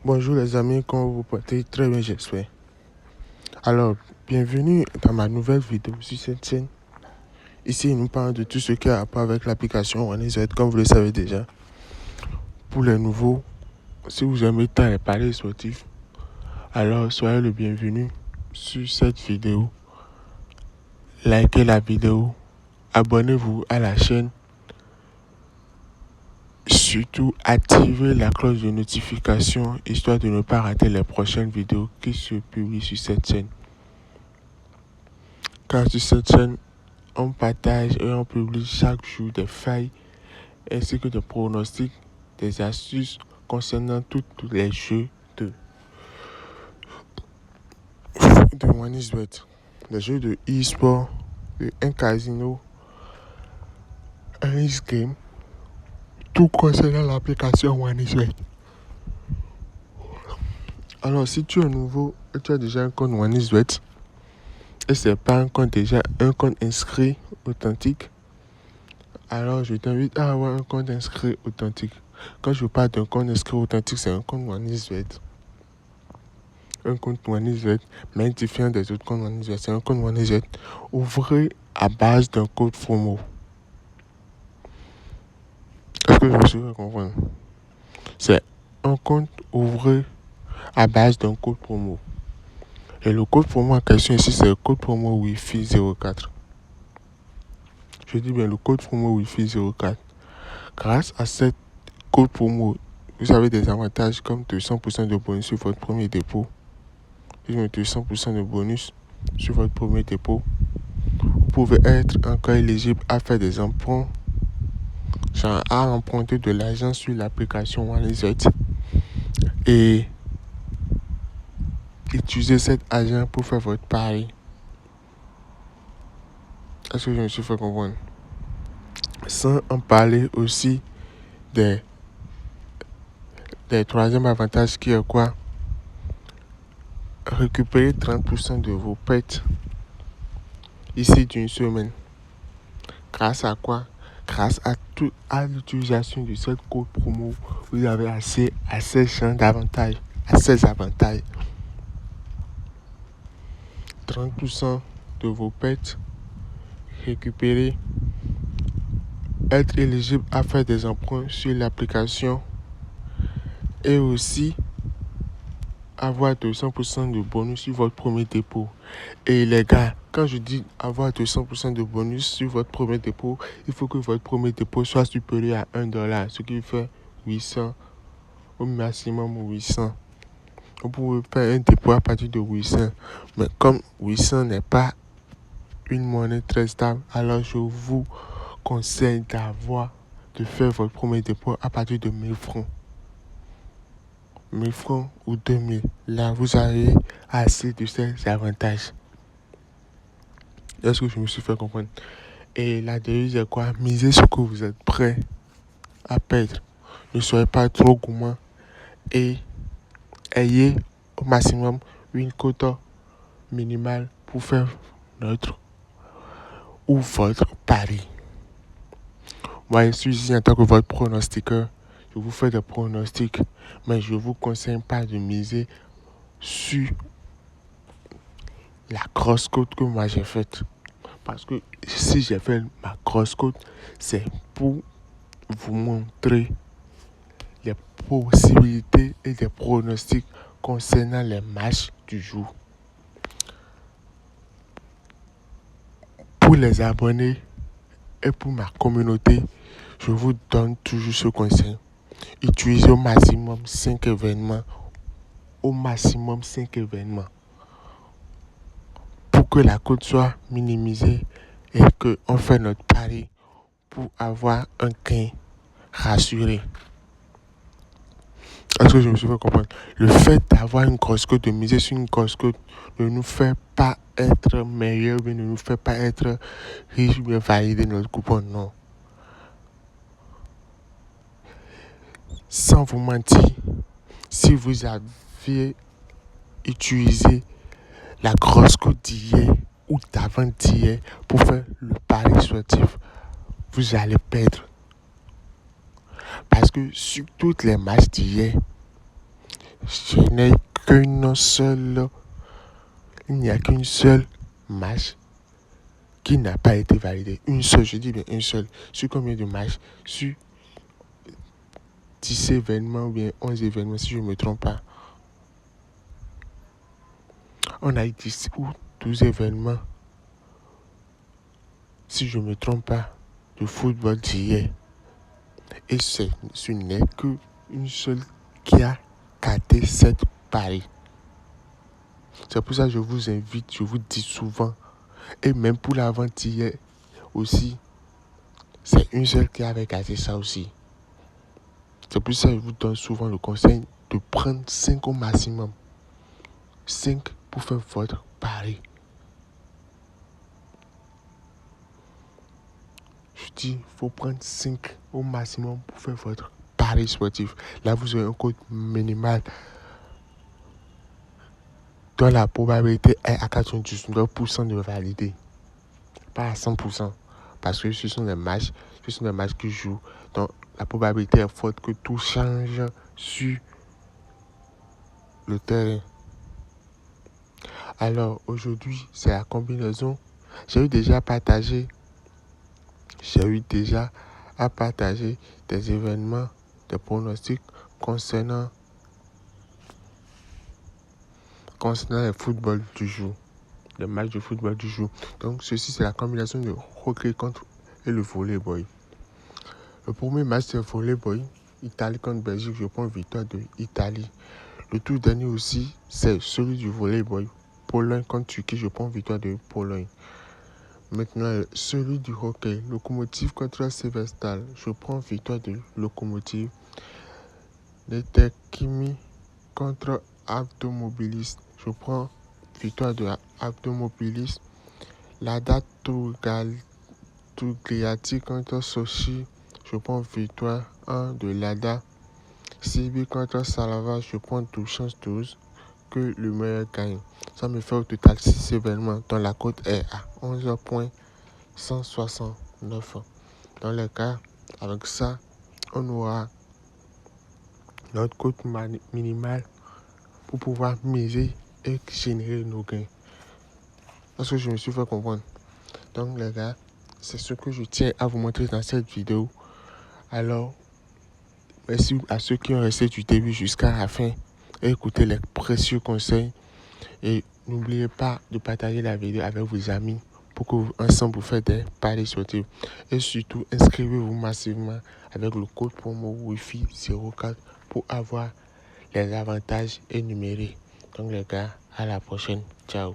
Bonjour les amis, comment vous portez? Très bien, j'espère. Alors, bienvenue dans ma nouvelle vidéo sur cette chaîne. Ici, nous parlons de tout ce qui a à voir avec l'application OneISWET, comme vous le savez déjà. Pour les nouveaux, si vous aimez tant les paris sportifs, alors soyez le bienvenu sur cette vidéo. Likez la vidéo, abonnez-vous à la chaîne. Surtout, activez la cloche de notification histoire de ne pas rater les prochaines vidéos qui se publient sur cette chaîne. Car sur cette chaîne, on partage et on publie chaque jour des failles ainsi que des pronostics, des astuces concernant tous les jeux de OneISWET, des jeux de e-sport, de un casino, un e-game, tout concernant l'application OneISWET. Alors, si tu es nouveau et tu as déjà un compte OneISWET, et c'est pas un compte inscrit authentique, alors je t'invite à avoir un compte inscrit authentique. Quand je parle d'un compte inscrit authentique, c'est un compte OneISWET. Un compte OneISWET, mais différent des autres comptes OneISWET. C'est un compte OneISWET ouvert à base d'un code promo. Est-ce que je me suis fait comprendre? C'est un compte ouvert à base d'un code promo. Et le code promo en question ici, c'est le code promo Wi-Fi 04. Je dis bien le code promo Wi-Fi 04. Grâce à cette code promo, vous avez des avantages comme de 100% de bonus sur votre premier dépôt. De 100% de bonus sur votre premier dépôt. Vous pouvez être encore éligible à faire des emprunts, genre à emprunter de l'argent sur l'application OneISWET et utiliser cet argent pour faire votre pari. Est-ce que je me suis fait comprendre? Sans en parler aussi des troisième avantage qui est quoi? Récupérer 30% de vos pertes ici d'une semaine. Grâce à quoi? Grâce à l'utilisation de cette code promo, vous avez accès à ces champs d'avantages, à ces avantages. 30% de vos pertes récupérées, être éligible à faire des emprunts sur l'application et aussi avoir 200% de bonus sur votre premier dépôt. Et les gars, quand je dis avoir 200% de bonus sur votre premier dépôt, il faut que votre premier dépôt soit supérieur à $1, ce qui fait 800, au maximum 800. Vous pouvez faire un dépôt à partir de 800. Mais comme 800 n'est pas une monnaie très stable, alors je vous conseille de faire votre premier dépôt à partir de 1000 francs. 1000 francs ou 2000. Là, vous avez assez de ces avantages. Est-ce que je me suis fait comprendre? Et la devise est quoi? Misez ce que vous êtes prêt à perdre. Ne soyez pas trop gourmand et ayez au maximum une quota minimale pour faire votre pari. Moi, je suis ici en tant que votre pronostiqueur. Je vous fais des pronostics, mais je ne vous conseille pas de miser sur la grosse cote que moi j'ai faite. Parce que si j'ai fait ma grosse cote, c'est pour vous montrer les possibilités et les pronostics concernant les matchs du jour. Pour les abonnés et pour ma communauté, je vous donne toujours ce conseil. Utilisez au maximum 5 événements. Au maximum 5 événements. Pour que la cote soit minimisée et qu'on fait notre pari pour avoir un gain rassuré. Est-ce que je me suis fait comprendre? Le fait d'avoir une grosse cote, de miser sur une grosse cote, ne nous fait pas être meilleur, mais ne nous fait pas être riche, bien valider notre coupon, non. Sans vous mentir, si vous aviez utilisé la grosse cote d'hier ou d'avant-hier pour faire le pari sportif, vous allez perdre. Parce que sur toutes les matchs d'hier, Je n'ai qu'une seule. Il n'y a qu'une seule match qui n'a pas été validée. Une seule, je dis bien une seule. Sur combien de matchs? Sur 10 événements ou bien 11 événements, si je ne me trompe pas. On a eu 10 ou 12 événements, si je ne me trompe pas, de football d'hier. Et ce n'est qu'une seule qui a gâté cette paris. C'est pour ça que je vous invite, je vous dis souvent, et même pour l'avant-hier aussi, c'est une seule qui avait gâté ça aussi. C'est pour ça que je vous donne souvent le conseil de prendre 5 au maximum. 5 pour faire votre pari. Je dis, il faut prendre 5 au maximum pour faire votre pari sportif. Là, vous aurez un code minimal dont la probabilité est à 99% de valider. Pas à 100%. Parce que ce sont des matchs qui jouent. Donc, la probabilité est forte que tout change sur le terrain. Alors, aujourd'hui, c'est la combinaison. J'ai eu déjà à partager des événements, des pronostics concernant le football du jour, les matchs de football du jour. Donc, ceci, c'est la combinaison de hockey contre et le volleyball. Le premier match, c'est le volleyball. Italie contre Belgique, je prends victoire de l'Italie. Le tout dernier aussi, c'est celui du volleyball. Pologne contre Turquie, je prends victoire de Pologne. Maintenant, celui du hockey, Lokomotiv contre Severstal, je prends victoire de Lokomotiv. Netekimi contre Automobiliste, je prends victoire de Automobiliste. Lada Togliatti contre Sochi, je prends victoire 1 de Lada. Sibi contre Salava, je prends 12 chances 12 que le meilleur gagne. Ça me fait au total 6 événements dont la cote est à 11,169. Dans le cas, avec ça, on aura notre cote minimale pour pouvoir miser et générer nos gains. Parce que je me suis fait comprendre. Donc les gars, c'est ce que je tiens à vous montrer dans cette vidéo. Alors, merci à ceux qui ont resté du début jusqu'à la fin et écouté les précieux conseils. Et n'oubliez pas de partager la vidéo avec vos amis pour que ensemble vous faites des paris sportifs. Et surtout, inscrivez-vous massivement avec le code promo Wi-Fi 04 pour avoir les avantages énumérés. Donc les gars, à la prochaine. Ciao.